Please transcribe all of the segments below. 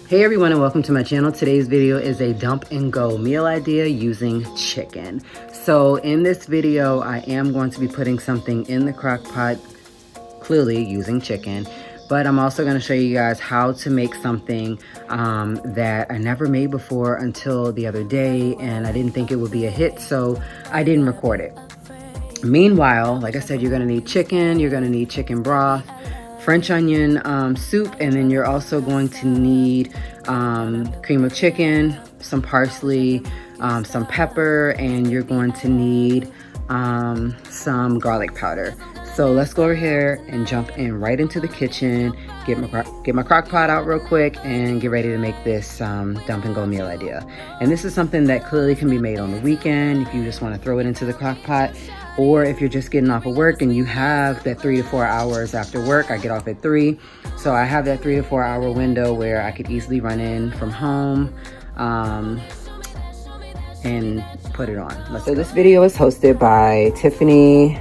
Hey everyone, and welcome to my channel. Today's video is a dump and go meal idea using chicken. So in this video, I am going to be putting something in the crock pot, clearly using chicken, but I'm also going to show you guys how to make something that I never made before until the other day, and I didn't think it would be a hit, so I didn't record it. Meanwhile, like I said, you're going to need chicken, you're going to need chicken broth, French onion soup, and then you're also going to need cream of chicken, some parsley, some pepper, and you're going to need some garlic powder. So let's go over here and jump in right into the kitchen, get my crock pot out real quick, and get ready to make this dump and go meal idea. And this is something that clearly can be made on the weekend if you just want to throw it into the crock pot, or if you're just getting off of work and you have that 3 to 4 hours after work. I get off at 3, so I have that 3 to 4 hour window where I could easily run in from home and put it on. So this video is hosted by Tiffany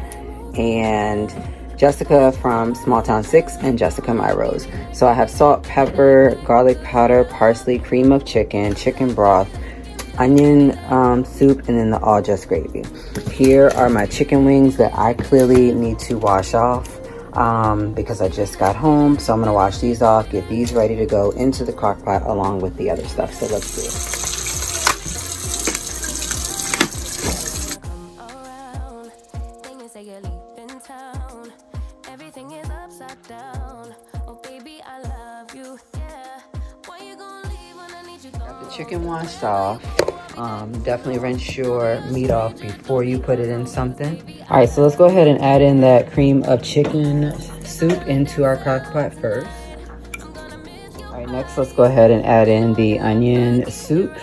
and Jessica from SmalltownSix and Jessica Myrose. So I have salt, pepper, garlic powder, parsley, cream of chicken, chicken broth, onion soup, and then the all just gravy. Here are my chicken wings that I clearly need to wash off because I just got home. So I'm gonna wash these off, get these ready to go into the crock pot along with the other stuff. So let's do it. Got the chicken washed off. Definitely rinse your meat off before you put it in something. All right, so let's go ahead and add in that cream of chicken soup into our crock pot first. All right, next let's go ahead and add in the onion soup,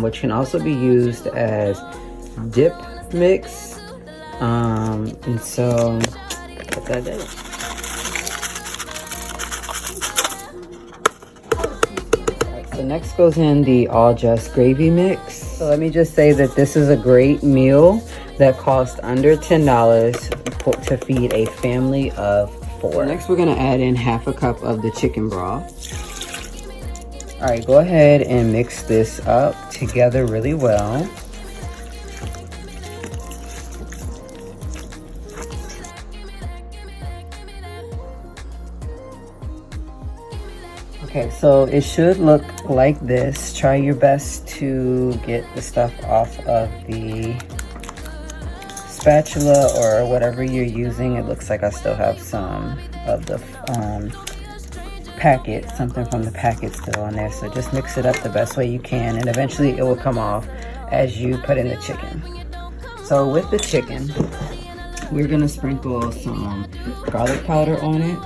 which can also be used as dip mix. And so put that in. So next goes in the all just gravy mix. So let me just say that this is a great meal that costs under $10 to feed a family of 4. So next we're gonna add in half a cup of the chicken broth. All right, go ahead and mix this up together really well. Okay, so it should look like this. Try your best to get the stuff off of the spatula or whatever you're using. It looks like I still have some of the packet, something from the packet still on there. So just mix it up the best way you can, and eventually it will come off as you put in the chicken. So with the chicken, we're gonna sprinkle some garlic powder on it.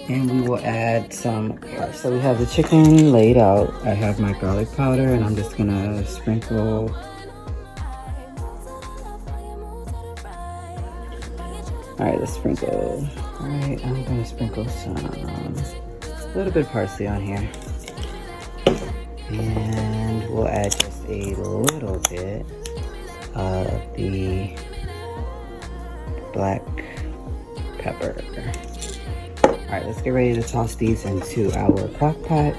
And we will add some. So we have the chicken laid out. I have my garlic powder, and I'm just gonna sprinkle. All right, let's sprinkle. All right, I'm gonna sprinkle some, a little bit of parsley on here, and we'll add just a little bit of the black pepper. All right, let's get ready to toss these into our crock pot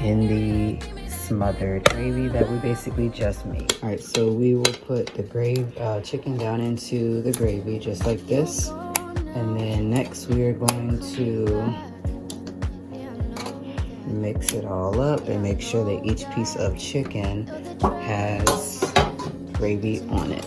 in the smothered gravy that we basically just made. All right, so we will put the chicken down into the gravy just like this. And then next we are going to mix it all up and make sure that each piece of chicken has gravy on it.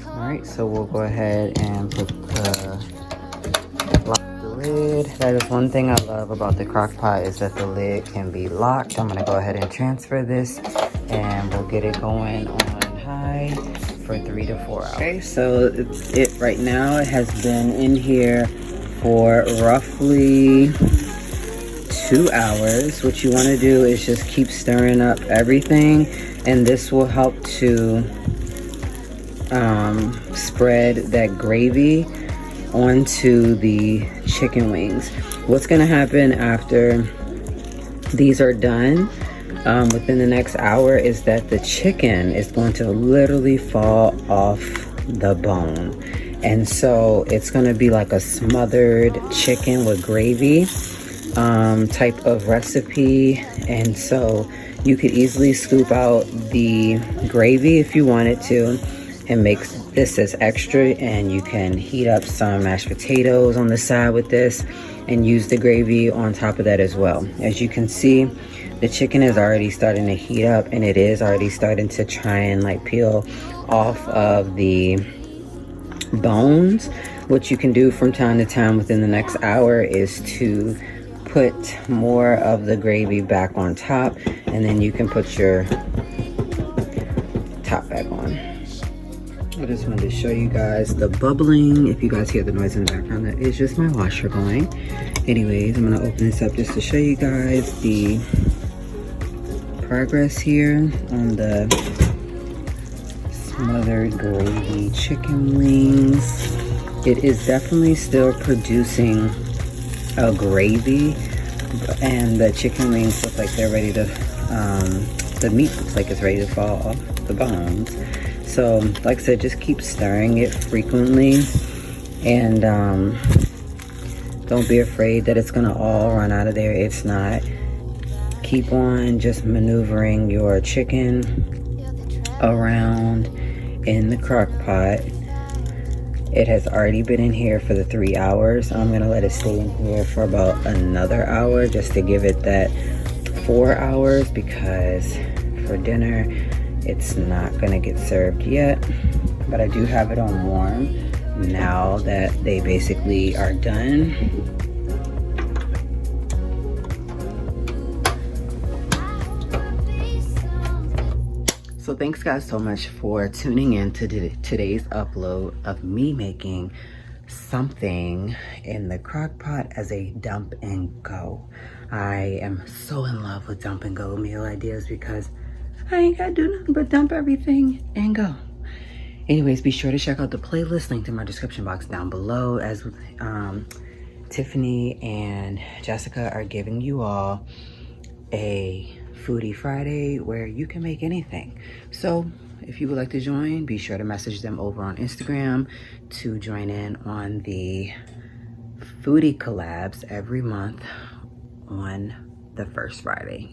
Alright, so we'll go ahead and lock the lid. That is one thing I love about the crock pot, is that the lid can be locked. I'm going to go ahead and transfer this, and we'll get it going on high for 3 to 4 hours. Okay, so it's it right now. It has been in here for roughly 2 hours. What you want to do is just keep stirring up everything, and this will help to spread that gravy onto the chicken wings. What's gonna happen after these are done within the next hour is that the chicken is going to literally fall off the bone. And so it's going to be like a smothered chicken with gravy type of recipe. And so you could easily scoop out the gravy if you wanted to and make this as extra, and you can heat up some mashed potatoes on the side with this and use the gravy on top of that as well. As you can see, the chicken is already starting to heat up, and it is already starting to try and like peel off of the bones. What you can do from time to time within the next hour is to put more of the gravy back on top, and then you can put your top back on. I just wanted to show you guys the bubbling. If you guys hear the noise in the background, that is just my washer going. Anyways, I'm gonna open this up just to show you guys the progress here on the smothered gravy chicken wings. It is definitely still producing a gravy, and the chicken wings look like they're ready to, the meat looks like it's ready to fall off the bones. So like I said, just keep stirring it frequently, and don't be afraid that it's gonna all run out of there. It's not. Keep on just maneuvering your chicken around in the crock pot. It has already been in here for the 3 hours. I'm gonna let it stay in here for about another hour just to give it that 4 hours, because for dinner it's not gonna get served yet. But I do have it on warm now that they basically are done. So thanks guys so much for tuning in to today's upload of me making something in the crock pot as a dump and go. I am so in love with dump and go meal ideas because I ain't gotta do nothing but dump everything and go. Anyways, be sure to check out the playlist linked in my description box down below, as Tiffany and Jessica are giving you all a Foodie Friday where you can make anything. So if you would like to join, be sure to message them over on Instagram to join in on the foodie collabs every month on the first Friday.